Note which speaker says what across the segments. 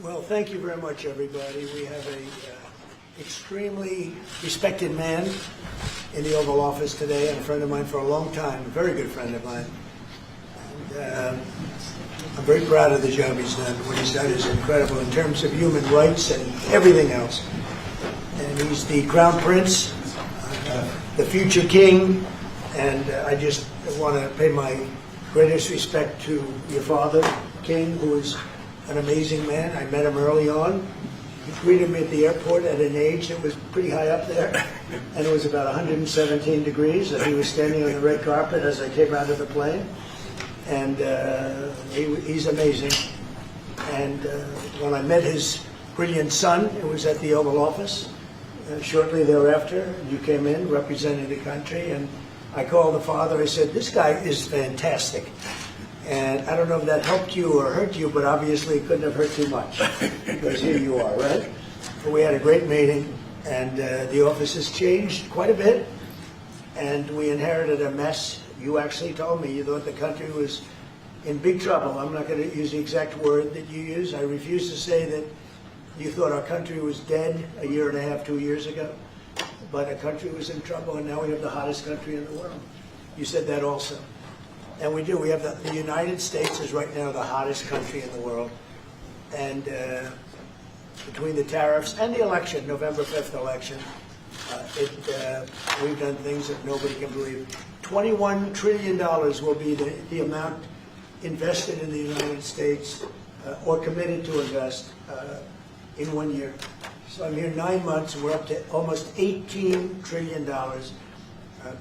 Speaker 1: Well, thank you very much, everybody. We have a extremely respected man in the Oval Office today, and a friend of mine for a long time, a very good friend of mine. And I'm very proud of the job he's done. What he's done is incredible in terms of human rights and everything else. And he's the Crown Prince, the future king, and I just want to pay my greatest respect to your father, King, who is an amazing man. I met him early on. He greeted me at the airport at an age that was pretty high up there, and it was about 117 degrees, and he was standing on the red carpet as I came out of the plane, and he's amazing. And when I met his brilliant son, it was at the Oval Office. Shortly thereafter, you came in representing the country, and I called the father. I said, "This guy is fantastic." And I don't know if that helped you or hurt you, but obviously it couldn't have hurt too much, because here you are, right? But we had a great meeting, and the office has changed quite a bit, and we inherited a mess. You actually told me you thought the country was in big trouble. I'm not going to use the exact word that you used. I refuse to say that you thought our country was dead a year and a half, 2 years ago, but our country was in trouble, and now we have the hottest country in the world. You said that also. And we do. We have the United States is right now the hottest country in the world. And between the tariffs and the election, November 5th election, we've done things that nobody can believe. $21 trillion will be the amount invested in the United States or committed to invest in 1 year. So I'm here 9 months, and we're up to almost $18 trillion.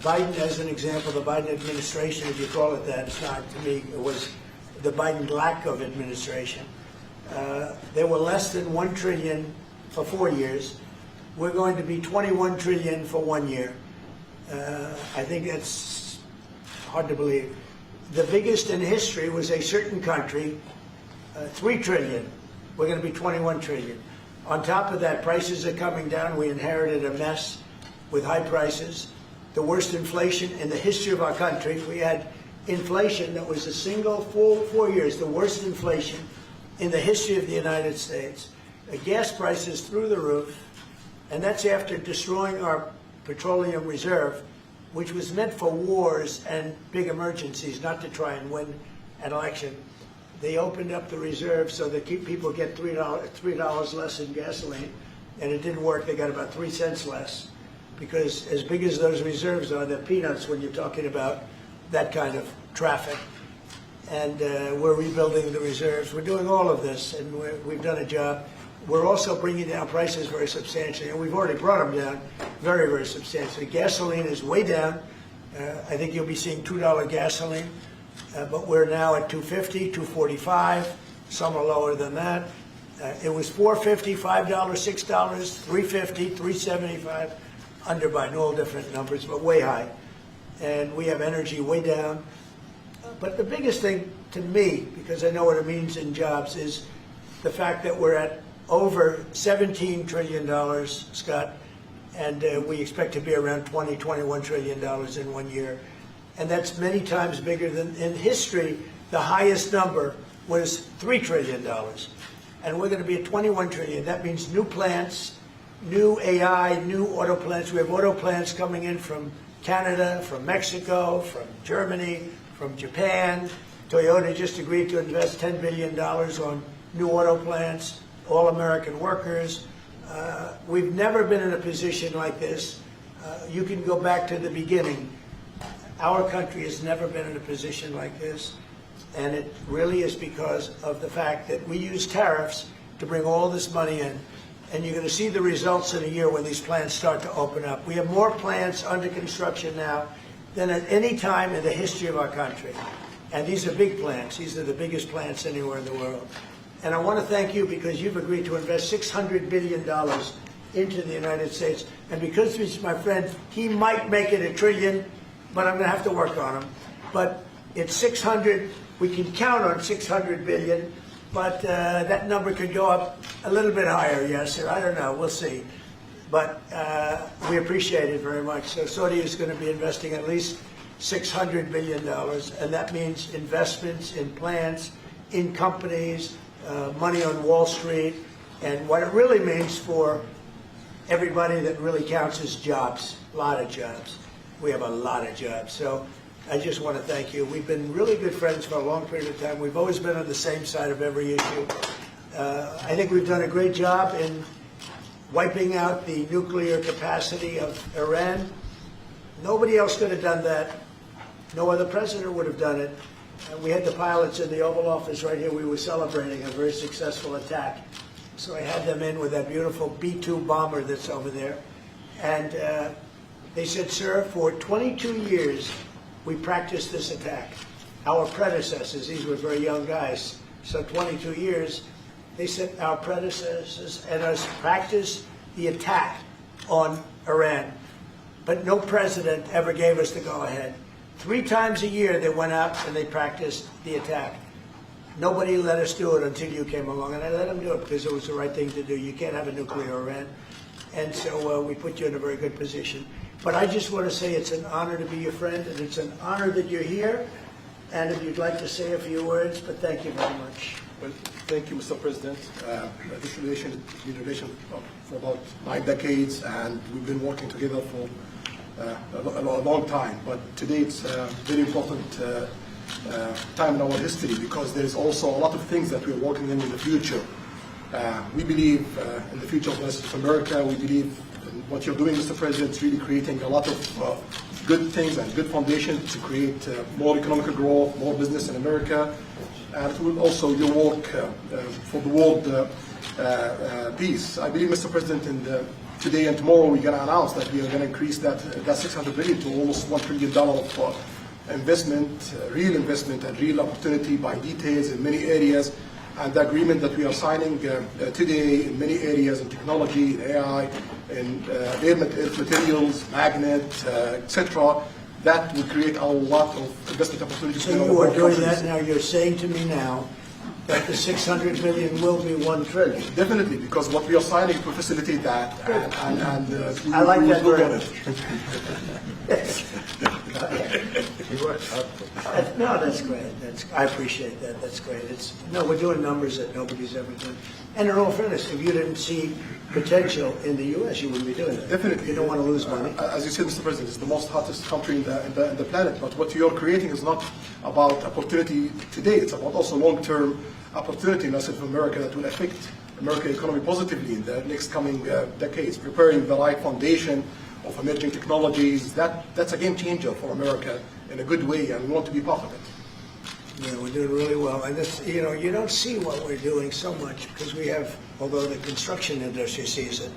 Speaker 1: Biden, as an example, the Biden administration, if you call it that, it's not to me, it was the Biden lack of administration. They were less than $1 trillion for 4 years. We're going to be $21 trillion for 1 year. I think that's hard to believe. The biggest in history was a certain country, $3 trillion. We're going to be $21 trillion. On top of that, prices are coming down. We inherited a mess with high prices. The worst inflation in the history of our country. We had inflation that was a single full 4 years, the worst inflation in the history of the United States. The gas prices through the roof, and that's after destroying our petroleum reserve, which was meant for wars and big emergencies, not to try and win an election. They opened up the reserve so that people get $3 less in gasoline, and it didn't work. They got about 3 cents less, because as big as those reserves are, they're peanuts when you're talking about that kind of traffic. And we're rebuilding the reserves. We're doing all of this, and we've done a job. We're also bringing down prices very substantially, and we've already brought them down very, very substantially. Gasoline is way down. I think you'll be seeing $2 gasoline, but we're now at $2.50, $2.45. Some are lower than that. It was $4.50, $5, $6, $3.50, $3.75. Under Biden, all different numbers, but way high. And we have energy way down. But the biggest thing to me, because I know what it means in jobs, is the fact that we're at over $17 trillion, Scott, and we expect to be around $21 trillion in 1 year. And that's many times bigger than in history. The highest number was $3 trillion. And we're going to be at $21 trillion. That means new plants, new AI, new auto plants. We have auto plants coming in from Canada, from Mexico, from Germany, from Japan. Toyota just agreed to invest $10 billion on new auto plants, all American workers. We've never been in a position like this. You can go back to the beginning. Our country has never been in a position like this. And it really is because of the fact that we use tariffs to bring all this money in. And you're going to see the results in a year when these plants start to open up. We have more plants under construction now than at any time in the history of our country. And these are big plants. These are the biggest plants anywhere in the world. And I want to thank you because you've agreed to invest $600 billion into the United States. And because he's my friend, he might make it $1 trillion, but I'm going to have to work on him. But it's 600. We can count on 600 billion. But that number could go up a little bit higher, yes, or I don't know. We'll see. But we appreciate it very much. So Saudi is going to be investing at least $600 billion, and that means investments in plants, in companies, money on Wall Street, and what it really means for everybody that really counts is jobs, a lot of jobs. We have a lot of jobs. So I just want to thank you. We've been really good friends for a long period of time. We've always been on the same side of every issue. I think we've done a great job in wiping out the nuclear capacity of Iran. Nobody else could have done that. No other president would have done it. We had the pilots in the Oval Office right here. We were celebrating a very successful attack. So I had them in with that beautiful B-2 bomber that's over there. And they said, sir, for 22 years, we practiced this attack. Our predecessors, these were very young guys, so 22 years, they said our predecessors and us practiced the attack on Iran. But no president ever gave us the go-ahead. 3 times a year they went out and they practiced the attack. Nobody let us do it until you came along, and I let them do it because it was the right thing to do. You can't have a nuclear Iran. And so we put you in a very good position. But I just want to say it's an honor to be your friend, and it's an honor that you're here. And if you'd like to say a few words, but thank you very much.
Speaker 2: Well, thank you, Mr. President. This relation has been a relation for about 9 decades, and we've been working together for a long time. But today it's a very important time in our history because there is also a lot of things that we're working in the future. We believe in the future of the rest of America. We believe in what you're doing, Mr. President, is really creating a lot of good things and good foundation to create more economic growth, more business in America, and it will also your work for the world peace. I believe, Mr. President, today and tomorrow we're going to announce that we are going to increase that $600 billion to almost $1 trillion of investment, real investment and real opportunity by details in many areas. And the agreement that we are signing today in many areas in technology, in AI, in air materials, magnet, etc., that will create a lot of investment opportunities.
Speaker 1: So you are doing that now. You're saying to me now that the $600 billion will be $1 trillion.
Speaker 2: Definitely, because what we are signing to facilitate that, and
Speaker 1: I like that very much. No, that's great. I appreciate that. That's great. We're doing numbers that nobody's ever done. And in all fairness, if you didn't see potential in the U.S., you wouldn't be doing it.
Speaker 2: Definitely.
Speaker 1: You don't want to lose money.
Speaker 2: As you said, Mr. President, it's the most hottest country in the planet. But what you're creating is not about opportunity today. It's about also long-term opportunity in the rest of America that will affect American economy positively in the next coming decades, preparing the right foundation of emerging technologies. That's a game changer for America in a good way, and we want to be part of it.
Speaker 1: Yeah, we're doing really well. And this, you don't see what we're doing so much because we have, although the construction industry sees it.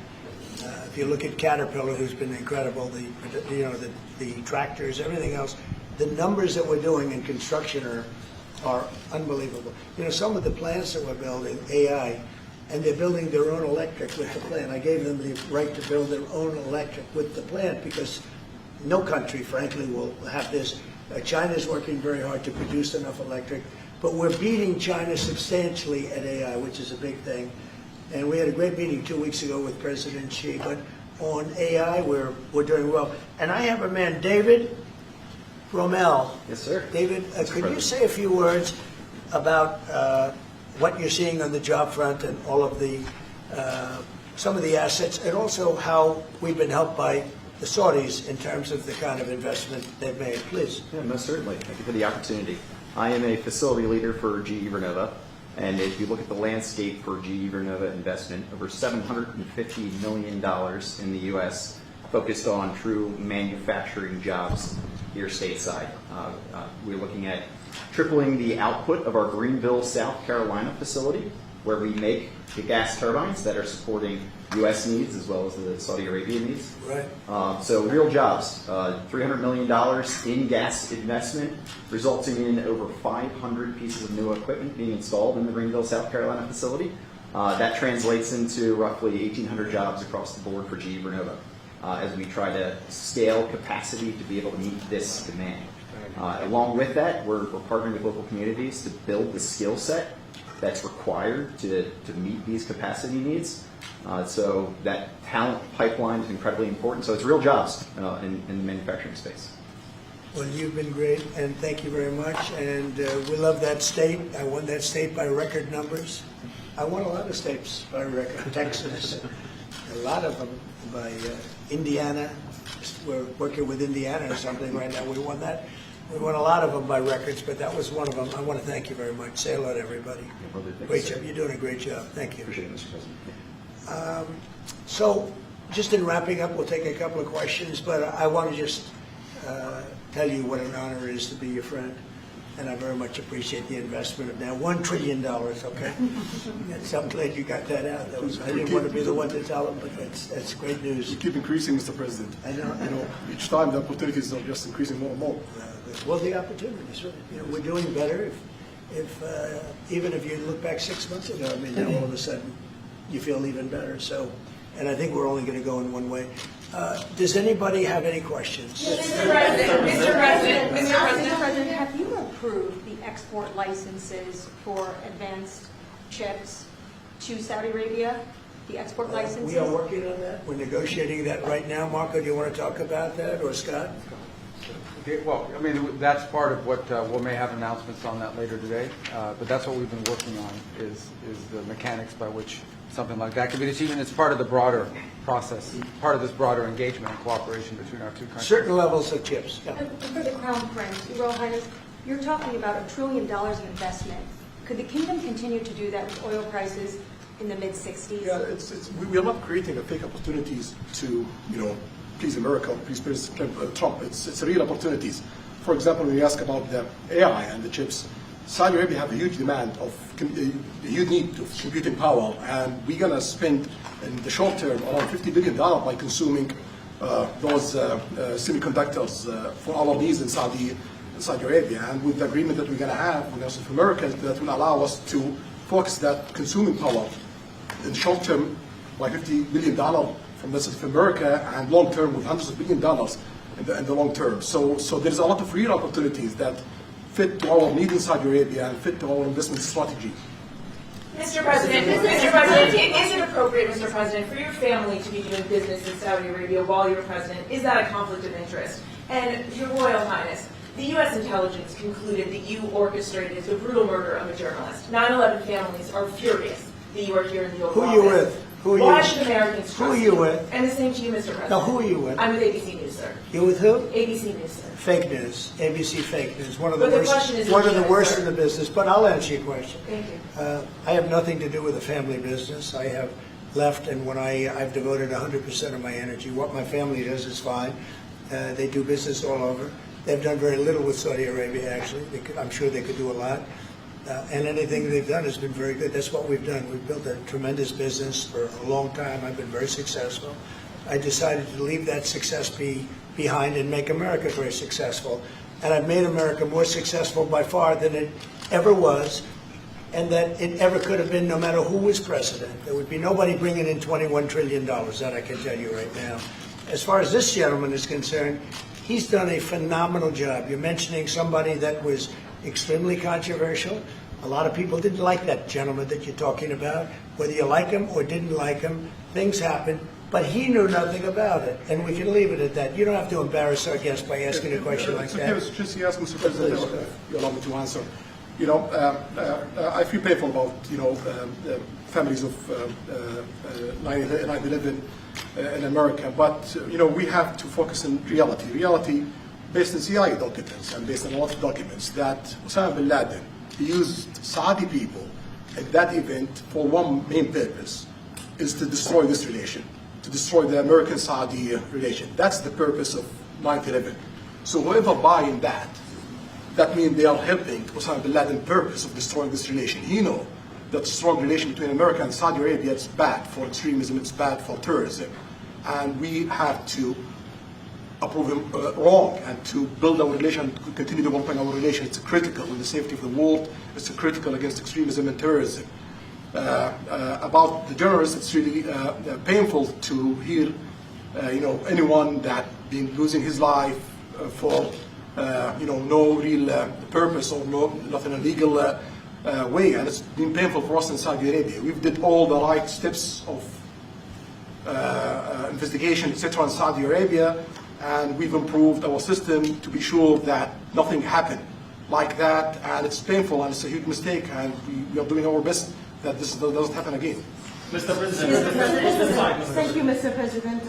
Speaker 1: If you look at Caterpillar, who's been incredible, the tractors, everything else, the numbers that we're doing in construction are unbelievable. Some of the plants that we're building, AI, and they're building their own electric with the plant. I gave them the right to build their own electric with the plant because no country, frankly, will have this. China's working very hard to produce enough electric, but we're beating China substantially at AI, which is a big thing. And we had a great meeting 2 weeks ago with President Xi, but on AI, we're doing well. And I have a man, David Rommel.
Speaker 3: Yes, sir.
Speaker 1: David, could you say a few words about what you're seeing on the job front and all of the some of the assets, and also how we've been helped by the Saudis in terms of the kind of investment they've made, please.
Speaker 3: Yeah, most certainly. Thank you for the opportunity. I am a facility leader for GE Vernova, and if you look at the landscape for GE Vernova investment, over $750 million in the U.S. focused on true manufacturing jobs here stateside. We're looking at tripling the output of our Greenville, South Carolina facility, where we make the gas turbines that are supporting U.S. needs as well as the Saudi Arabia needs.
Speaker 1: Right.
Speaker 3: So real jobs, $300 million in gas investment, resulting in over 500 pieces of new equipment being installed in the Greenville, South Carolina facility. That translates into roughly 1,800 jobs across the board for GE Vernova as we try to scale capacity to be able to meet this demand. Along with that, we're partnering with local communities to build the skill set that's required to meet these capacity needs. So that talent pipeline is incredibly important. So it's real jobs in the manufacturing space.
Speaker 1: Well, you've been great, and thank you very much. And we love that state. I won that state by record numbers. I won a lot of states by record. Texas, a lot of them by Indiana. We're working with Indiana or something right now. We won that. We won a lot of them by records, but that was one of them. I want to thank you very much. Say hello to everybody. Great job. You're doing a great job. Thank you.
Speaker 3: Appreciate it, Mr. President.
Speaker 1: So, just in wrapping up, we'll take a couple of questions, but I want to just tell you what an honor it is to be your friend, and I very much appreciate the investment of now $1 trillion, okay? So I'm glad you got that out. I didn't want to be the one to tell them, but that's great news.
Speaker 2: We keep increasing, Mr. President.
Speaker 1: I know.
Speaker 2: Each time the opportunities are just increasing more and more.
Speaker 1: Well, the opportunities, right? You know, we're doing better. If even if you look back 6 months ago, I mean, now all of a sudden you feel even better. So, and I think we're only going to go in one way. Does anybody have any questions?
Speaker 4: Mr. President,
Speaker 5: have you approved the export licenses for advanced chips to Saudi Arabia? The export licenses?
Speaker 1: We are working on that. We're negotiating that right now. Marco, do you want to talk about that, or Scott?
Speaker 6: Okay, well, I mean, that's part of what we may have announcements on that later today, but that's what we've been working on is the mechanics by which something like that could be achieved, and it's part of the broader process, part of this broader engagement and cooperation between our two countries.
Speaker 1: Certain levels of chips. Yeah.
Speaker 5: And for the Crown Prince, Your Royal Highness, you're talking about $1 trillion of investment. Could the kingdom continue to do that with oil prices in the mid-60s?
Speaker 2: Yeah, we are not creating fake opportunities to, please America, please President Trump. It's real opportunities. For example, when you ask about the AI and the chips, Saudi Arabia have a huge demand of, a huge need of computing power, and we're going to spend in the short term around $50 billion by consuming those semiconductors for our needs in Saudi Arabia. And with the agreement that we're going to have with America, that will allow us to focus that consuming power in the short term by $50 billion from the of America, and long term with hundreds of billions of dollars in the long term. So there's a lot of real opportunities that fit to our needs in Saudi Arabia and fit to our investment strategy.
Speaker 4: Mr. President, is it appropriate, Mr. President, for your family to be doing business in Saudi Arabia while you're president? Is that a conflict of interest? And Your Royal Highness, the U.S. intelligence concluded that you orchestrated the brutal murder of a journalist. 9/11 families are furious that you are here in the Oval Office.
Speaker 1: Who are you with?
Speaker 4: Why should Americans trust
Speaker 1: Who are you with?
Speaker 4: And the same to you, Mr. President.
Speaker 1: Now, who are you with?
Speaker 4: I'm with ABC News, sir.
Speaker 1: You with who?
Speaker 4: ABC News, sir.
Speaker 1: Fake news, ABC fake news, one of the
Speaker 4: But the
Speaker 1: worst,
Speaker 4: question is
Speaker 1: one of the
Speaker 4: legitimate,
Speaker 1: worst
Speaker 4: sir.
Speaker 1: in the business. But I'll answer your question.
Speaker 4: Thank you.
Speaker 1: I have nothing to do with the family business. I have left, and when I've devoted 100% of my energy. What my family does is fine. They do business all over. They've done very little with Saudi Arabia, actually. I'm sure they could do a lot. And anything they've done has been very good. That's what we've done. We've built a tremendous business for a long time. I've been very successful. I decided to leave that success behind and make America very successful. And I've made America more successful by far than it ever was, and that it ever could have been, no matter who was president. There would be nobody bringing in $21 trillion, that I can tell you right now. As far as this gentleman is concerned, he's done a phenomenal job. You're mentioning somebody that was extremely controversial. A lot of people didn't like that gentleman that you're talking about. Whether you like him or didn't like him, things happen. But he knew nothing about it, and we can leave it at that. You don't have to embarrass our guest by asking a question like that.
Speaker 2: Just ask Mr. President, you allow me to answer. I feel painful about the families of 9/11 in America, but we have to focus on reality. Reality based on CIA documents and based on a lot of documents that Osama bin Laden used Saudi people at that event for one main purpose, is to destroy this relation, to destroy the American-Saudi relation. That's the purpose of 9/11. So whoever buying that means they are helping Osama bin Laden's purpose of destroying this relation. He knows that strong relation between America and Saudi Arabia is bad for extremism, it's bad for terrorism. And we have to approve him wrong and to build our relation, to continue developing our relation. It's critical in the safety of the world, it's critical against extremism and terrorism. About the journalists, it's really painful to hear anyone that been losing his life for no real purpose or nothing illegal way, and it's been painful for us in Saudi Arabia. We've did all the right steps of investigation, etc. in Saudi Arabia, and we've improved our system to be sure that nothing happened like that, and it's painful and it's a huge mistake, and we are doing our best that this doesn't happen again.
Speaker 7: Mr. President, thank you, Mr. President.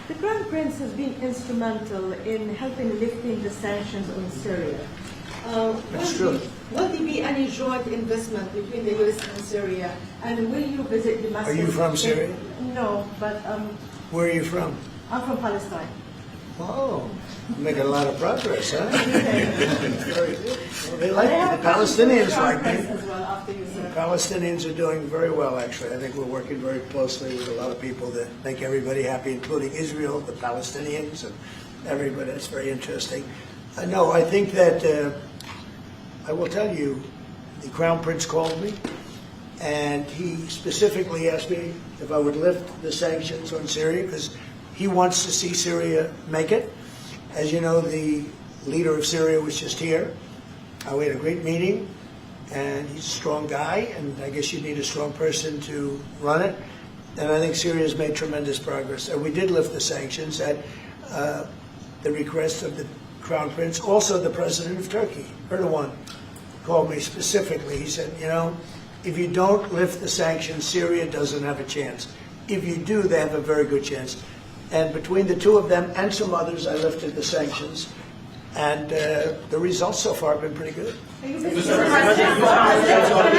Speaker 7: The Crown Prince has been instrumental in helping lifting the sanctions on Syria.
Speaker 1: That's true.
Speaker 7: Will there be any joint investment between the U.S. and Syria? And will you visit Damascus?
Speaker 1: Are you from Syria?
Speaker 7: No, but
Speaker 1: Where are you from?
Speaker 7: I'm from Palestine.
Speaker 1: Oh, making a lot of progress, huh? Very good. Well, they
Speaker 7: I
Speaker 1: like
Speaker 7: have
Speaker 1: the
Speaker 7: a question
Speaker 1: Palestinians
Speaker 7: for the
Speaker 1: like
Speaker 7: Crown Prince
Speaker 1: me.
Speaker 7: as well after you, sir.
Speaker 1: Palestinians are doing very well, actually. I think we're working very closely with a lot of people that make everybody happy, including Israel, the Palestinians, and everybody. It's very interesting. No, I think that I will tell you, the Crown Prince called me, and he specifically asked me if I would lift the sanctions on Syria, because he wants to see Syria make it. As you know, the leader of Syria was just here. We had a great meeting, and he's a strong guy, and I guess you need a strong person to run it. And I think Syria's made tremendous progress. And we did lift the sanctions at the request of the Crown Prince. Also, the President of Turkey, Erdogan, called me specifically. He said, you know, if you don't lift the sanctions, Syria doesn't have a chance. If you do, they have a very good chance. And between the two of them and some others, I lifted the sanctions. And the results so far have been pretty good.
Speaker 5: Can I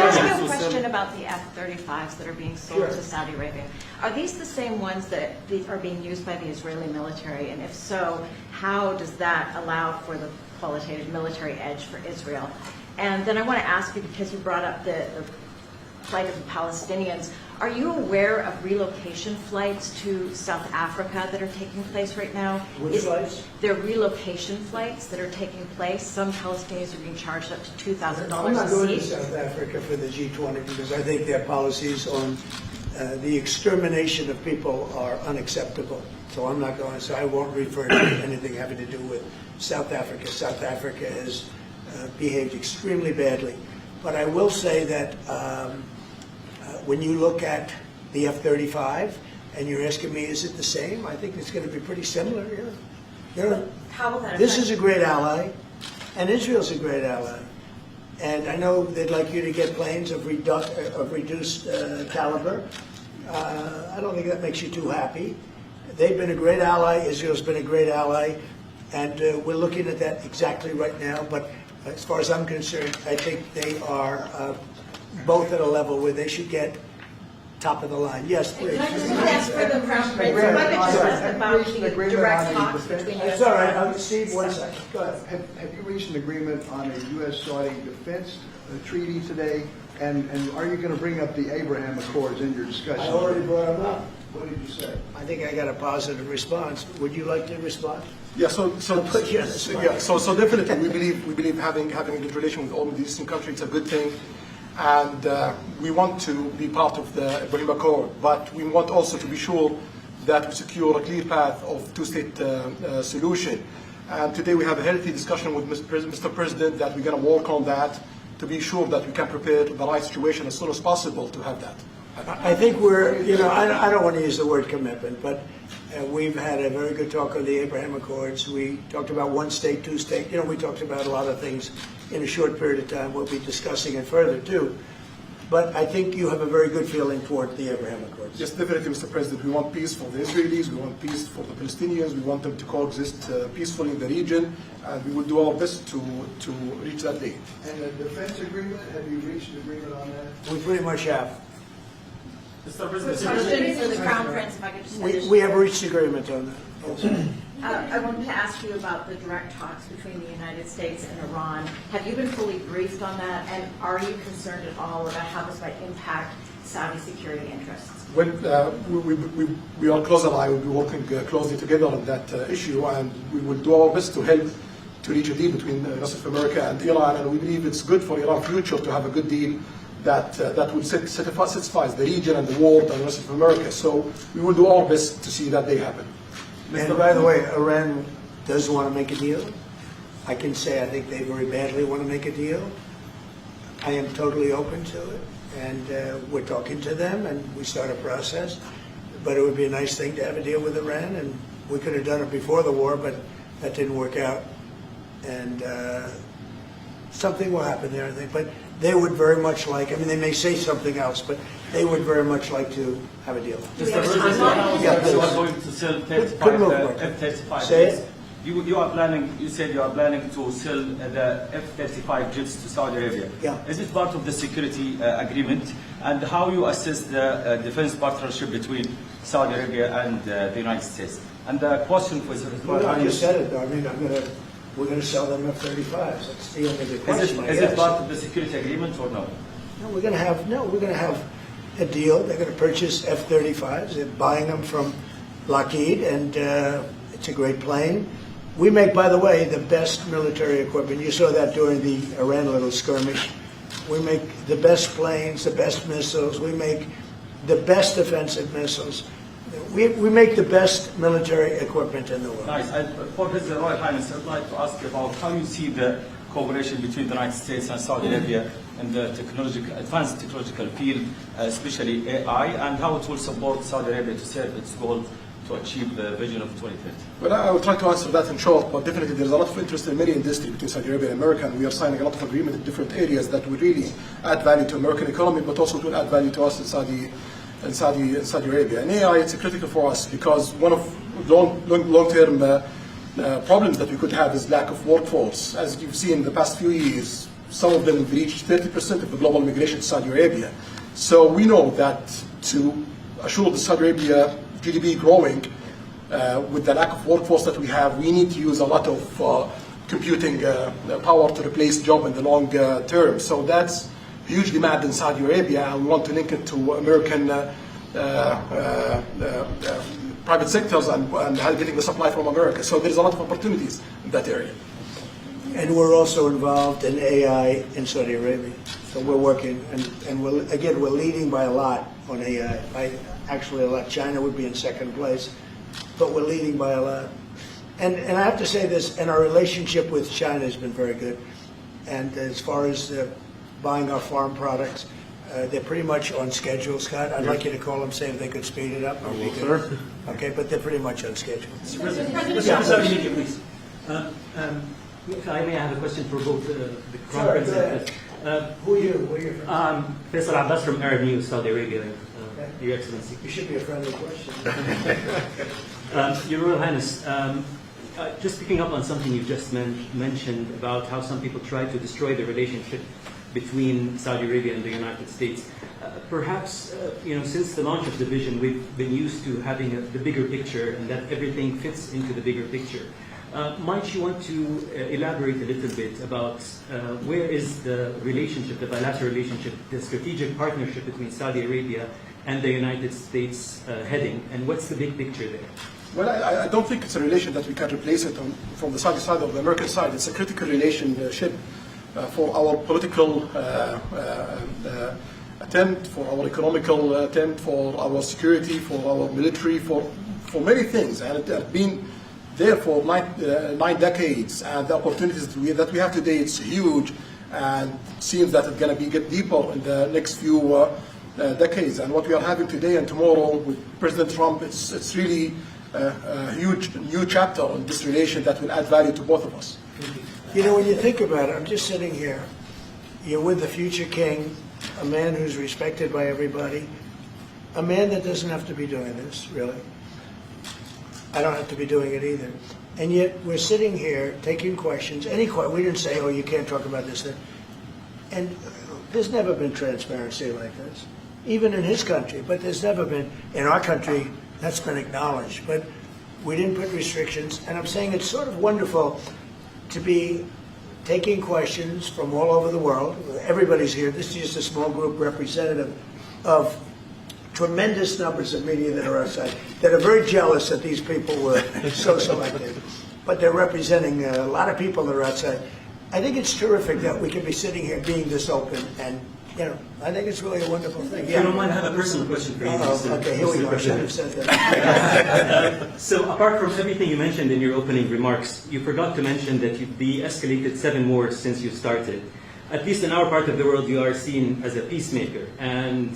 Speaker 5: ask you a question about the F-35s that are being sold
Speaker 1: Sure.
Speaker 5: to Saudi Arabia? Are these the same ones that are being used by the Israeli military? And if so, how does that allow for the qualitative military edge for Israel? And then I want to ask you, because you brought up the plight of the Palestinians, are you aware of relocation flights to South Africa that are taking place right now?
Speaker 1: Which flights?
Speaker 5: There are relocation flights that are taking place. Some Palestinians are being charged up to $2,000
Speaker 1: I'm not
Speaker 5: a
Speaker 1: going to
Speaker 5: seat.
Speaker 1: South Africa for the G20 because I think their policies on the extermination of people are unacceptable. So I'm not going, so I won't refer to anything having to do with South Africa. South Africa has behaved extremely badly. But I will say that when you look at the F-35 and you're asking me, is it the same? I think it's going to be pretty similar, yeah.
Speaker 5: How will that
Speaker 1: This
Speaker 5: affect-
Speaker 1: is a great ally, and Israel's a great ally. And I know they'd like you to get planes of reduced caliber. I don't think that makes you too happy. They've been a great ally. Israel's been a great ally. And we're looking at that exactly right now. But as far as I'm concerned, I think they are both at a level where they should get top of the line. Yes, please.
Speaker 5: Can I just ask for the Crown Prince, if I could just ask about the direct talks between
Speaker 1: That's
Speaker 5: U.S.
Speaker 1: all right. Steve, 1 second. Go ahead.
Speaker 8: Have you reached an agreement on a U.S.-Saudi defense treaty today? And are you going to bring up the Abraham Accords in your discussion?
Speaker 1: I already brought them up.
Speaker 8: What did you say?
Speaker 1: I think I got a positive response. Would you like to respond?
Speaker 2: Yeah, so
Speaker 1: put you on the spot.
Speaker 2: yeah, so definitely we believe having a good relation with all Middle Eastern countries it's a good thing, and we want to be part of the Ibrahim Accord, but we want also to be sure that we secure a clear path of two-state solution. And today we have a healthy discussion with Mr. President that we're going to work on that to be sure that we can prepare the right situation as soon as possible to have that.
Speaker 1: I think we're, you know, I don't want to use the word commitment, but we've had a very good talk on the Abraham Accords. We talked about one state, two state. You know, we talked about a lot of things in a short period of time. We'll be discussing it further too. But I think you have a very good feeling toward the Abraham Accords.
Speaker 2: Yes, definitely, Mr. President. We want peace for the Israelis. We want peace for the Palestinians. We want them to coexist peacefully in the region, and we will do our best to reach that day.
Speaker 8: And the defense agreement, have you reached an agreement on that?
Speaker 1: We pretty much have.
Speaker 7: Mr.
Speaker 5: Question for the Crown Prince, if I could just finish.
Speaker 1: We have reached agreement on that. Yes.
Speaker 5: I wanted to ask you about the direct talks between the United States and Iran. Have you been fully briefed on that, and are you concerned at all about how this might impact Saudi security interests?
Speaker 2: When we are close ally, we'll be working closely together on that issue, and we will do our best to help to reach a deal between the rest of America and Iran. And we believe it's good for Iran's future to have a good deal that will satisfy the region and the world and the rest of America. So we will do our best to see that day happen.
Speaker 1: And by the way, Iran does want to make a deal. I can say I think they very badly want to make a deal. I am totally open to it, and we're talking to them, and we start a process. But it would be a nice thing to have a deal with Iran, and We could have done it before the war, but that didn't work out. And something will happen there, I think. But they would very much like, I mean, they may say something else, but they would very much like to have a deal.
Speaker 9: Mr. President,
Speaker 1: Yeah,
Speaker 9: you are going to sell
Speaker 1: Couldn't move quicker.
Speaker 9: F-35
Speaker 1: Say
Speaker 9: jets.
Speaker 1: it.
Speaker 9: You said you are planning to sell the F-35 jets to Saudi Arabia.
Speaker 1: Yeah.
Speaker 9: Is it part of the security agreement? And how you assess the defense partnership between Saudi Arabia and the United States? And the question for
Speaker 1: Well, I just said it, though. I mean, we're going to sell them F-35s. That's the only big question.
Speaker 9: Is it part of the security agreement or no?
Speaker 1: No, we're going to have a deal. They're going to purchase F-35s. They're buying them from Lockheed, and it's a great plane. We make, by the way, the best military equipment. You saw that during the Iran little skirmish. We make the best planes, the best missiles. We make the best defensive missiles. We make the best military equipment in the world.
Speaker 9: Nice. For His Royal Highness, I'd like to ask you about how you see the cooperation between the United States and Saudi Arabia in the advanced technological field, especially AI, and how it will support Saudi Arabia to serve its goal to achieve the vision of 2030.
Speaker 2: Well, I will try to answer that in short, but definitely there's a lot of interest in many industries between Saudi Arabia and America, and we are signing a lot of agreements in different areas that will really add value to American economy, but also will add value to us in Saudi Arabia. And AI, it's critical for us because one of long-term problems that we could have is lack of workforce. As you've seen in the past few years, some of them have reached 30% of the global migration to Saudi Arabia. So we know that to assure the Saudi Arabia GDP growing, with the lack of workforce that we have, we need to use a lot of computing power to replace job in the long term. So that's huge demand in Saudi Arabia, and we want to link it to American private sectors and getting the supply from America. So there's a lot of opportunities in that area.
Speaker 1: And we're also involved in AI in Saudi Arabia. So we're working, and we're leading by a lot on AI. Actually a lot. China would be in second place, but we're leading by a lot. And I have to say this, and our relationship with China has been very good. And as far as buying our farm products, they're pretty much on schedule, Scott. I'd like you to call them, say if they could speed it up.
Speaker 2: Sir.
Speaker 1: Okay, but they're pretty much on schedule.
Speaker 10: Mr. President, please. If I may, I have a question for both the Crown Prince and
Speaker 1: Who are you? Where are you from?
Speaker 10: Faisal Abbas from Arab News, Saudi Arabia, Your Excellency.
Speaker 1: You should be a friendly question.
Speaker 10: Your Royal Highness, just picking up on something you just mentioned about how some people try to destroy the relationship between Saudi Arabia and the United States. Perhaps, since the launch of the vision, we've been used to having the bigger picture and that everything fits into the bigger picture. Might you want to elaborate a little bit about where is the relationship, the bilateral relationship, the strategic partnership between Saudi Arabia and the United States heading, and what's the big picture there?
Speaker 2: Well, I don't think it's a relation that we can replace it from the Saudi side or the American side. It's a critical relationship for our political attempt, for our economical attempt, for our security, for our military, for many things. And it has been there for 9 decades. And the opportunities that we have today, it's huge. And it seems that it's going to get deeper in the next few decades. And what we are having today and tomorrow with President Trump, it's really a huge new chapter in this relation that will add value to both of us.
Speaker 1: When you think about it, I'm just sitting here. You're with the future king, a man who's respected by everybody, a man that doesn't have to be doing this, really. I don't have to be doing it either. And yet we're sitting here taking questions, we didn't say, oh, you can't talk about this, that. And there's never been transparency like this, even in his country, but there's never been, in our country, that's been acknowledged. But we didn't put restrictions, and I'm saying it's sort of wonderful to be taking questions from all over the world. Everybody's here. This is just a small group representative of tremendous numbers of media that are outside, that are very jealous that these people were so selected. But they're representing a lot of people that are outside. I think it's terrific that we can be sitting here being this open, and I think it's really a wonderful thing.
Speaker 10: If you don't mind, I have a personal question for you.
Speaker 1: Okay, here we go. I should have said that.
Speaker 10: So apart from everything you mentioned in your opening remarks, you forgot to mention that you've de-escalated 7 wars since you started. At least in our part of the world, you are seen as a peacemaker. And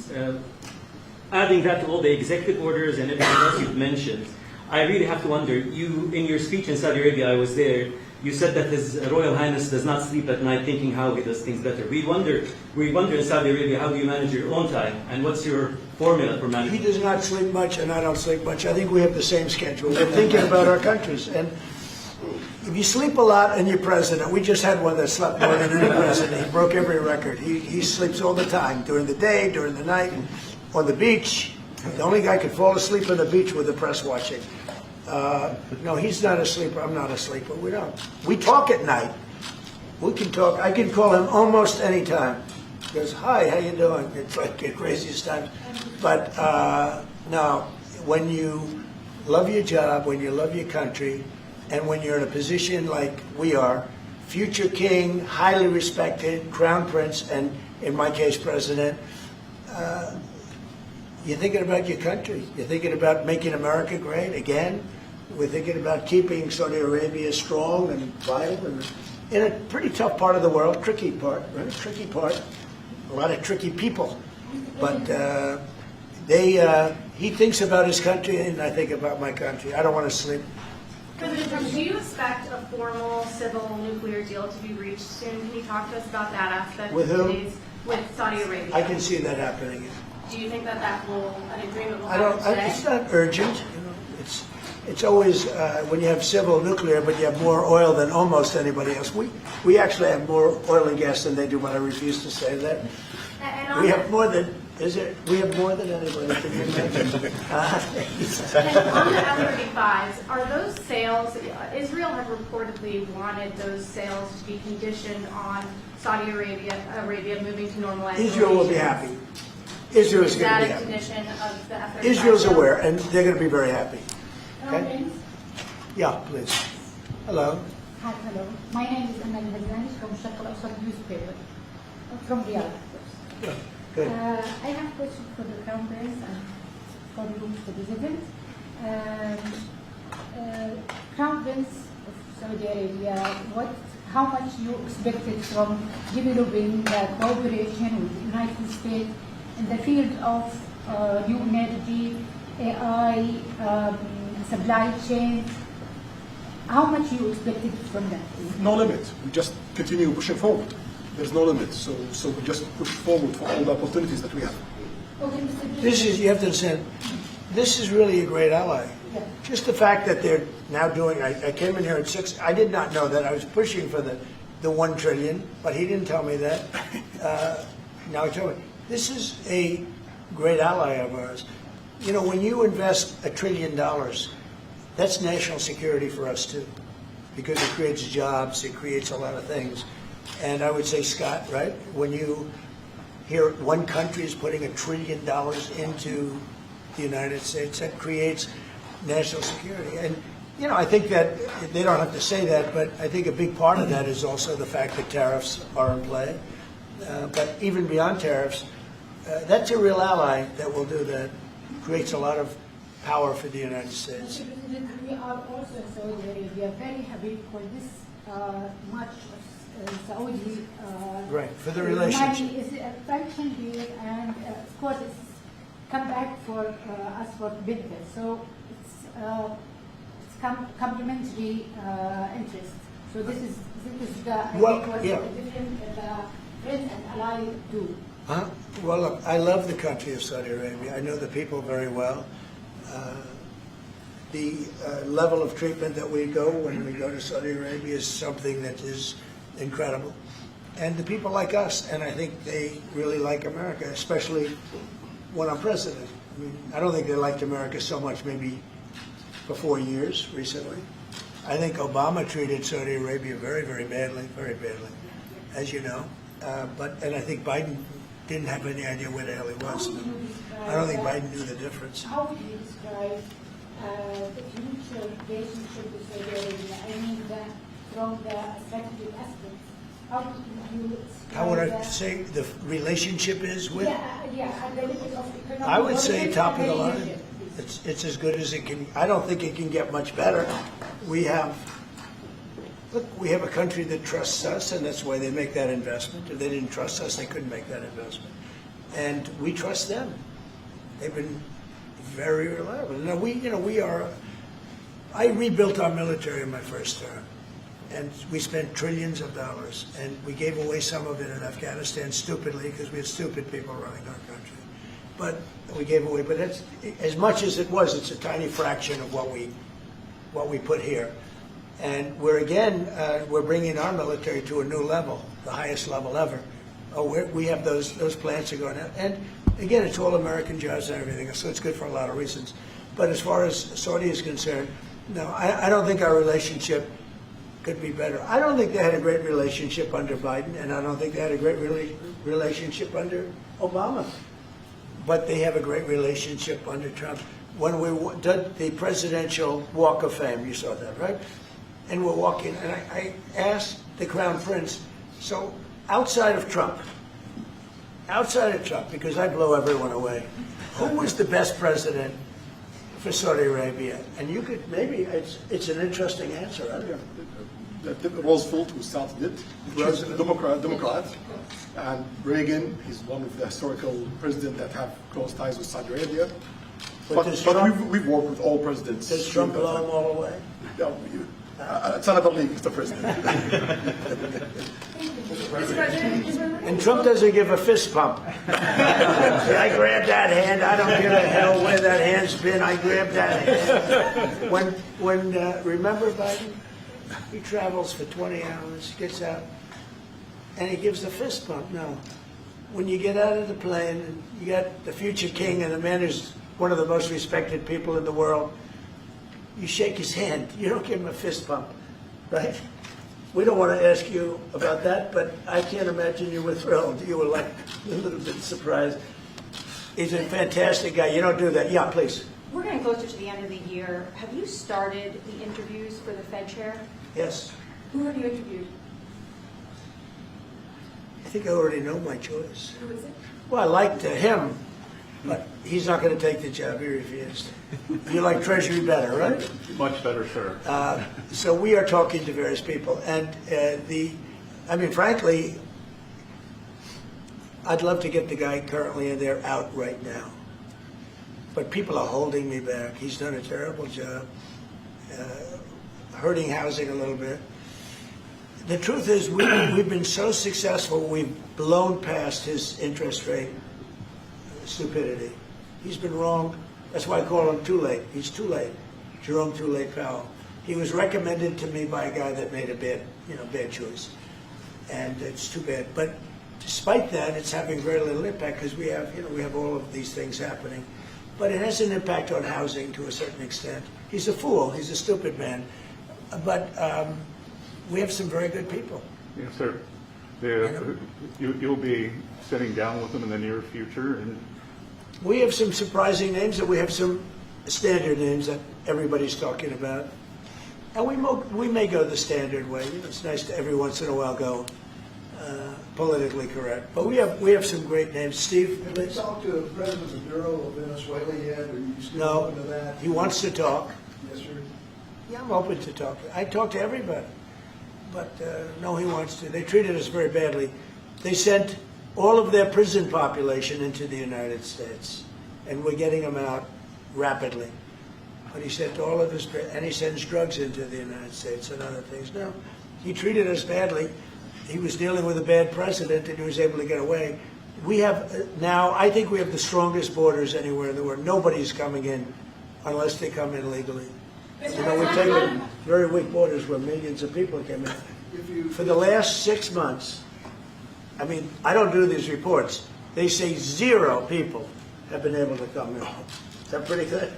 Speaker 10: adding that to all the executive orders and everything else you've mentioned, I really have to wonder, in your speech in Saudi Arabia, I was there, you said that His Royal Highness does not sleep at night thinking how he does things better. We wonder in Saudi Arabia, how do you manage your own time, and what's your formula for
Speaker 1: He
Speaker 10: managing?
Speaker 1: does not sleep much, and I don't sleep much. I think we have the same schedule. We're thinking about our countries. And if you sleep a lot and you're president, we just had one that slept more than any president. He broke every record. He sleeps all the time, during the day, during the night, on the beach. The only guy could fall asleep on the beach with the press watching. No, he's not a sleeper. I'm not a sleeper. We don't. We talk at night. We can talk. I can call him almost any time. He goes, "Hi, how you doing?" It's like the craziest times. But no, when you love your job, when you love your country, and when you're in a position like we are, future king, highly respected, crown prince, and in my case, president, you're thinking about your country. You're thinking about making America great again. We're thinking about keeping Saudi Arabia strong and vital, and in a pretty tough part of the world, tricky part, right? Tricky part. A lot of tricky people, but he thinks about his country, and I think about my country. I don't want to sleep.
Speaker 11: President Trump, do you expect a formal civil nuclear deal to be reached soon? Can you talk to us about that aspect?
Speaker 1: With who?
Speaker 11: With Saudi Arabia.
Speaker 1: I can see that happening.
Speaker 11: Do you think that an agreement will
Speaker 1: I
Speaker 11: happen
Speaker 1: don't.
Speaker 11: today?
Speaker 1: It's not urgent. You know, it's always when you have civil nuclear, but you have more oil than almost anybody else. We actually have more oil and gas than they do, but I refuse to say that.
Speaker 11: And
Speaker 1: We have more than. Is it? We have more than anybody. Can you imagine?
Speaker 11: And on the F-35s, are those sales, Israel had reportedly wanted those sales to be conditioned on Saudi Arabia moving to normalized
Speaker 1: Israel will be
Speaker 11: relations.
Speaker 1: happy. Israel is
Speaker 11: Is
Speaker 1: going to
Speaker 11: that
Speaker 1: be
Speaker 11: a
Speaker 1: happy.
Speaker 11: condition of the F-35?
Speaker 1: Israel's
Speaker 11: sales?
Speaker 1: aware, and they're going to be very happy. Okay? Yeah, please. Hello.
Speaker 12: Hi, hello. My name is Amal Hazani from Sharq al-Awsat newspaper, from Riyadh, of course.
Speaker 1: Yeah, good.
Speaker 12: I have a question for the Crown Prince and for you, the President. Crown Prince of Saudi Arabia, how much you expected from developing the cooperation with the United States in the field of new energy, AI, supply chain? How much you expected from that?
Speaker 2: No limit. We just continue pushing forward. There's no limit. So we just push forward for all the opportunities that we have.
Speaker 12: Okay, Mr. President.
Speaker 1: This is, you have to understand, this is really a great ally.
Speaker 12: Yeah.
Speaker 1: Just the fact that they're now doing, I came in here at 6, I did not know that. I was pushing for the 1 trillion, but he didn't tell me that. Now he told me. This is a great ally of ours. You know, when you invest $1 trillion, that's national security for us too, because it creates jobs, it creates a lot of things. And I would say, Scott, right, when you hear one country is putting $1 trillion into the United States, that creates national security. And, you know, I think that they don't have to say that, but I think a big part of that is also the fact that tariffs are in play. But even beyond tariffs, that's a real ally that will do that. Creates a lot of power for the United States.
Speaker 12: Mr. President, we are also in Saudi Arabia very happy for this much of Saudi
Speaker 1: Right, for the relationship.
Speaker 12: money is attention here, and of course it's come back for us for benefit. So it's complementary interest. So this is the I
Speaker 1: Well,
Speaker 12: think what
Speaker 1: yeah.
Speaker 12: the different friends and allies do.
Speaker 1: Huh? Well, look, I love the country of Saudi Arabia. I know the people very well. The level of treatment that we go when we go to Saudi Arabia is something that is incredible. And the people like us, and I think they really like America, especially when I'm president. I mean, I don't think they liked America so much maybe for 4 years recently. I think Obama treated Saudi Arabia very, very badly, as you know. And I think Biden didn't have any idea where the hell he was. I don't think Biden knew the difference.
Speaker 12: How would you describe the future relationship with Saudi Arabia? I mean, from the strategic aspects, how would you describe
Speaker 1: How would I
Speaker 12: that?
Speaker 1: say the relationship is with?
Speaker 12: Yeah, at the level of economic
Speaker 1: I would say
Speaker 12: development
Speaker 1: top of the
Speaker 12: and
Speaker 1: line.
Speaker 12: leadership.
Speaker 1: It's as good as it can. I don't think it can get much better. We have a country that trusts us, and that's why they make that investment. If they didn't trust us, they couldn't make that investment. And we trust them. They've been very reliable. Now we are I rebuilt our military in my first term, and we spent trillions of dollars, and we gave away some of it in Afghanistan stupidly because we had stupid people running our country. But we gave away, but that's, as much as it was, it's a tiny fraction of what we put here. And we're bringing our military to a new level, the highest level ever. We have those plants are going out. And again, it's all American jobs and everything, so it's good for a lot of reasons. But as far as Saudi is concerned, no, I don't think our relationship could be better. I don't think they had a great relationship under Biden, and I don't think they had a great relationship under Obama. But they have a great relationship under Trump. When we did the Presidential Walk of Fame, you saw that, right? And we're walking, and I asked the Crown Prince, so outside of Trump, because I blow everyone away, who was the best president for Saudi Arabia? And you could, maybe, it's an interesting answer, I don't know.
Speaker 2: Roosevelt, who started it, he was a Democrat, and Reagan, he's one of the historical presidents that have close ties with Saudi Arabia. But we've worked with all presidents.
Speaker 1: Does Trump blow them all away?
Speaker 2: No, it's another league, Mr. President.
Speaker 1: And Trump doesn't give a fist pump. See, I grabbed that hand. I don't give a hell where that hand's been. I grabbed that hand. Remember Biden? He travels for 20 hours, gets out, and he gives the fist bump. No. When you get out of the plane, and you got the future king and the man who's one of the most respected people in the world, you shake his hand. You don't give him a fist bump, right? We don't want to ask you about that, but I can't imagine you were thrilled. You were like a little bit surprised. He's a fantastic guy. You don't do that. Yeah, please.
Speaker 5: We're getting closer to the end of the year. Have you started the interviews for the Fed chair?
Speaker 1: Yes.
Speaker 5: Who have you interviewed?
Speaker 1: I think I already know my choice.
Speaker 5: Who is it?
Speaker 1: Well, I liked him, but he's not going to take the job. He refused. You like Treasury better, right?
Speaker 13: Much better, sir.
Speaker 1: So we are talking to various people, and frankly, I'd love to get the guy currently in there out right now. But people are holding me back. He's done a terrible job, hurting housing a little bit. The truth is, we've been so successful, we've blown past his interest rate stupidity. He's been wrong. That's why I call him too late. He's too late. Jerome Too Late Powell. He was recommended to me by a guy that made a bad choice. And it's too bad. But despite that, it's having very little impact because we have all of these things happening. But it has an impact on housing to a certain extent. He's a fool. He's a stupid man. But we have some very good people.
Speaker 13: Yes, sir. You'll be sitting down with them in the near future, and
Speaker 1: we have some surprising names, and we have some standard names that everybody's talking about. And we may go the standard way. It's nice to every once in a while go politically correct. But we have some great names. Steve,
Speaker 8: have you talked to President Maduro of Venezuela yet? Are you still open to that?
Speaker 1: He wants to talk.
Speaker 8: Yes, sir.
Speaker 1: Yeah, I'm open to talk. I talk to everybody. But no, he wants to. They treated us very badly. They sent all of their prison population into the United States, and we're getting them out rapidly. But he sent all of his, and he sends drugs into the United States and other things. No, he treated us badly. He was dealing with a bad president, and he was able to get away. We have now, I think we have the strongest borders anywhere in the world. Nobody's coming in unless they come in legally. We've taken very weak borders where millions of people came in. For the last 6 months, I don't do these reports. They say 0 people have been able to come in. Is that pretty good?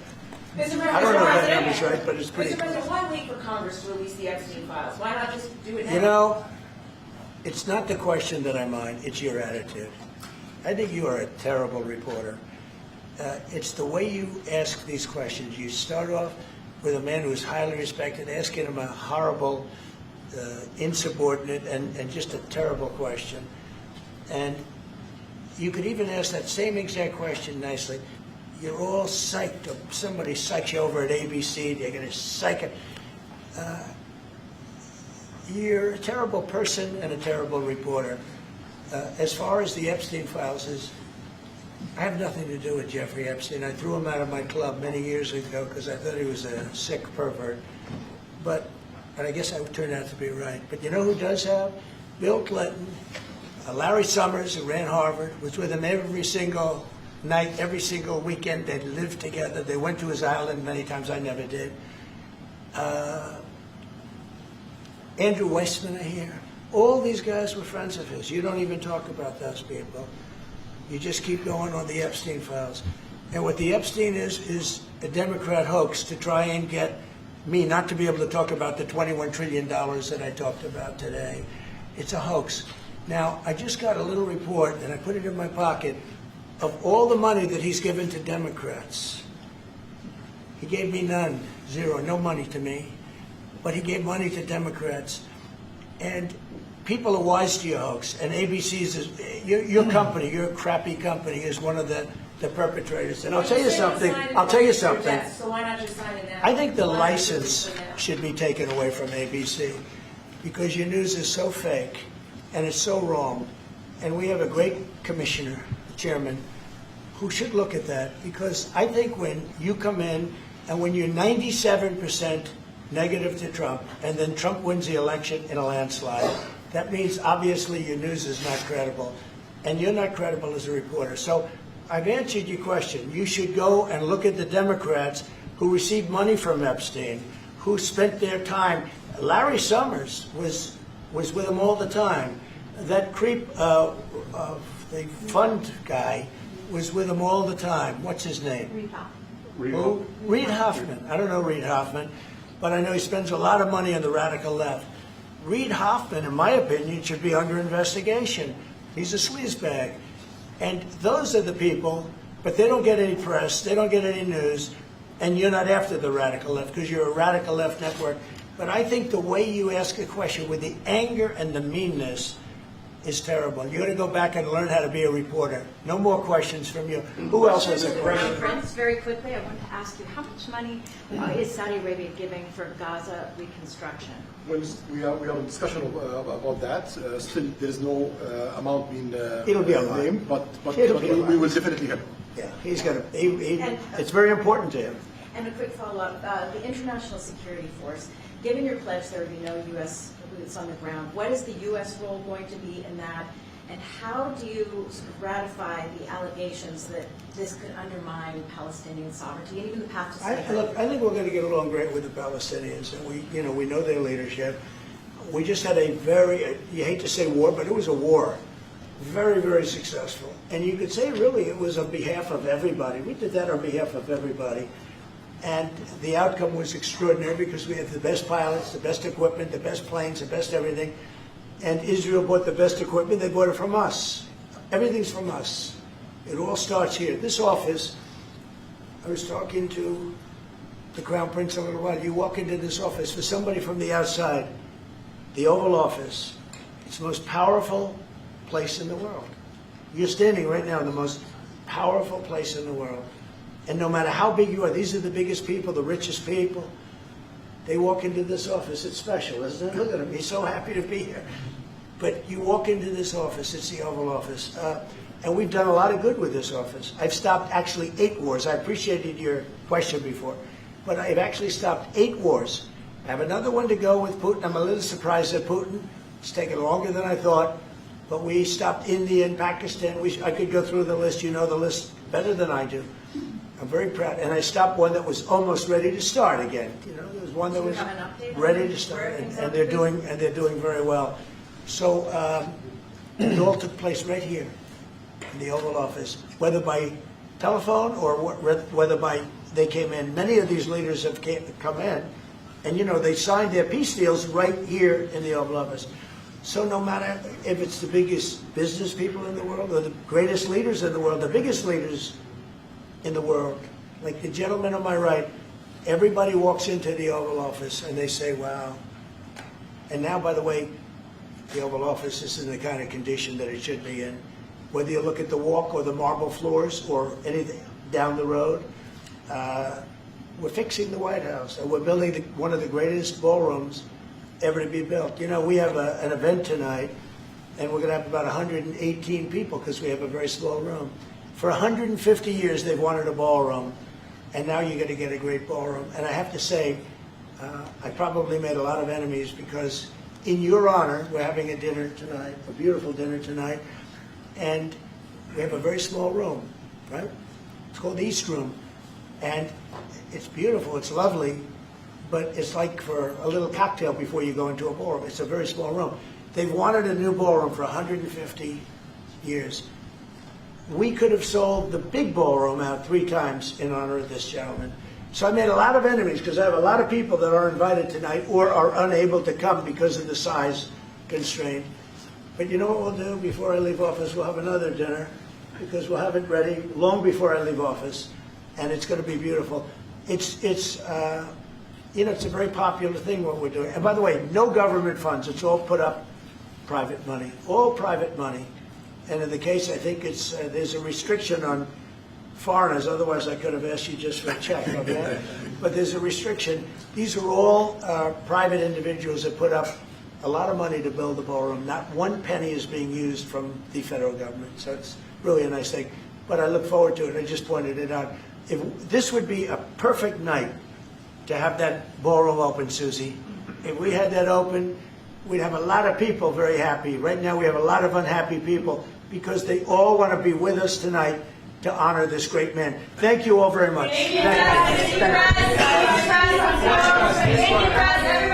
Speaker 1: I don't know if that number's right, but it's pretty
Speaker 4: Mr.
Speaker 1: good.
Speaker 4: President, why wait for Congress to release the Epstein files? Why not just do it now?
Speaker 1: It's not the question that I mind, it's your attitude. I think you are a terrible reporter. It's the way you ask these questions. You start off with a man who's highly respected, asking him a horrible, insubordinate, and just a terrible question. And you could even ask that same exact question nicely. You're all psyched up. Somebody psychs you over at ABC. They're going to psych it. You're a terrible person and a terrible reporter. As far as the Epstein files is, I have nothing to do with Jeffrey Epstein. I threw him out of my club many years ago because I thought he was a sick pervert. But I guess I turned out to be right. But you know who does have? Bill Clinton, Larry Summers, who ran Harvard, was with him every single night, every single weekend. They lived together. They went to his island many times. I never did. Andrew Weissman, I hear. All these guys were friends of his. You don't even talk about those people. You just keep going on the Epstein files. And what the Epstein is a Democrat hoax to try and get me not to be able to talk about the $21 trillion that I talked about today. It's a hoax. Now, I just got a little report, and I put it in my pocket, of all the money that he's given to Democrats. He gave me none, zero, no money to me. But he gave money to Democrats. And people are wise to your hoax. And ABC's, your company, your crappy company, is one of the perpetrators. And I'll tell you something.
Speaker 4: So why not just sign it now?
Speaker 1: I think the license should be taken away from ABC because your news is so fake and it's so wrong. And we have a great commissioner, chairman, who should look at that because I think when you come in and when you're 97% negative to Trump and then Trump wins the election in a landslide, that means obviously your news is not credible and you're not credible as a reporter. So I've answered your question. You should go and look at the Democrats who received money from Epstein, who spent their time. Larry Summers was with him all the time. That creep of the fund guy was with him all the time. What's his name?
Speaker 5: Reid Hoffman.
Speaker 1: Who? Reid Hoffman. I don't know Reid Hoffman, but I know he spends a lot of money on the radical left. Reid Hoffman, in my opinion, should be under investigation. He's a sleazebag. And those are the people, but they don't get any press, they don't get any news, and you're not after the radical left because you're a radical left network. But I think the way you ask a question with the anger and the meanness is terrible. You got to go back and learn how to be a reporter. No more questions from you. Who else has a question?
Speaker 5: Prince, very quickly, I want to ask you, how much money is Saudi Arabia giving for Gaza reconstruction?
Speaker 2: Well, we have a discussion about that. Still, there is no amount being
Speaker 1: It'll be a lot.
Speaker 2: named, but
Speaker 1: It'll be a lot.
Speaker 2: we will definitely help.
Speaker 1: Yeah, he's going to. It's very important to him.
Speaker 5: And a quick follow-up, the International Security Force, given your pledge there will be no U.S. boots on the ground, what is the U.S. role going to be in that, and how do you sort of ratify the allegations that this could undermine Palestinian sovereignty and even the path to statehood?
Speaker 1: Look, I think we're going to get along great with the Palestinians, and we know their leadership. We just had a very, you hate to say war, but it was a war. Very, very successful. And you could say really it was on behalf of everybody. We did that on behalf of everybody. And the outcome was extraordinary because we have the best pilots, the best equipment, the best planes, the best everything. And Israel bought the best equipment. They bought it from us. Everything's from us. It all starts here. This office, I was talking to the Crown Prince a little while. You walk into this office, for somebody from the outside, the Oval Office, it's the most powerful place in the world. You're standing right now in the most powerful place in the world. And no matter how big you are, these are the biggest people, the richest people. They walk into this office. It's special, isn't it? Look at him. He's so happy to be here. But you walk into this office. It's the Oval Office. And we've done a lot of good with this office. I've stopped actually 8 wars. I appreciated your question before. But I've actually stopped 8 wars. I have another one to go with Putin. I'm a little surprised at Putin. It's taken longer than I thought. But we stopped India and Pakistan. I could go through the list. You know the list better than I do. I'm very proud. And I stopped one that was almost ready to start again. You know, there was one that was ready to start, and they're doing very well. So it all took place right here in the Oval Office, whether by telephone or whether they came in. Many of these leaders have come in, and they signed their peace deals right here in the Oval Office. So no matter if it's the biggest business people in the world or the greatest leaders in the world, the biggest leaders in the world, like the gentleman on my right, everybody walks into the Oval Office and they say, wow. And now, by the way, the Oval Office is in the kind of condition that it should be in. Whether you look at the walk or the marble floors or anything down the road, we're fixing the White House and we're building one of the greatest ballrooms ever to be built. We have an event tonight and we're going to have about 118 people because we have a very small room. For 150 years, they've wanted a ballroom, and now you're going to get a great ballroom. And I have to say, I probably made a lot of enemies because in your honor, we're having a dinner tonight, a beautiful dinner tonight, and we have a very small room, right? It's called the East Room, and it's beautiful, it's lovely, but it's like for a little cocktail before you go into a ballroom. It's a very small room. They've wanted a new ballroom for 150 years. We could have sold the big ballroom out 3 times in honor of this gentleman. So I made a lot of enemies because I have a lot of people that are invited tonight or are unable to come because of the size constraint. But you know what we'll do before I leave office? We'll have another dinner because we'll have it ready long before I leave office, and it's going to be beautiful. It's a very popular thing what we're doing. And by the way, no government funds. It's all put up private money, all private money. And in the case, I think there's a restriction on foreigners. Otherwise, I could have asked you just for a check. Okay? But there's a restriction. These are all private individuals that put up a lot of money to build the ballroom. Not one penny is being used from the federal government. So it's really a nice thing. But I look forward to it. I just pointed it out. This would be a perfect night to have that ballroom open, Susie. If we had that open, we'd have a lot of people very happy. Right now, we have a lot of unhappy people because they all want to be with us tonight to honor this great man. Thank you all very much.
Speaker 4: Thank you, President.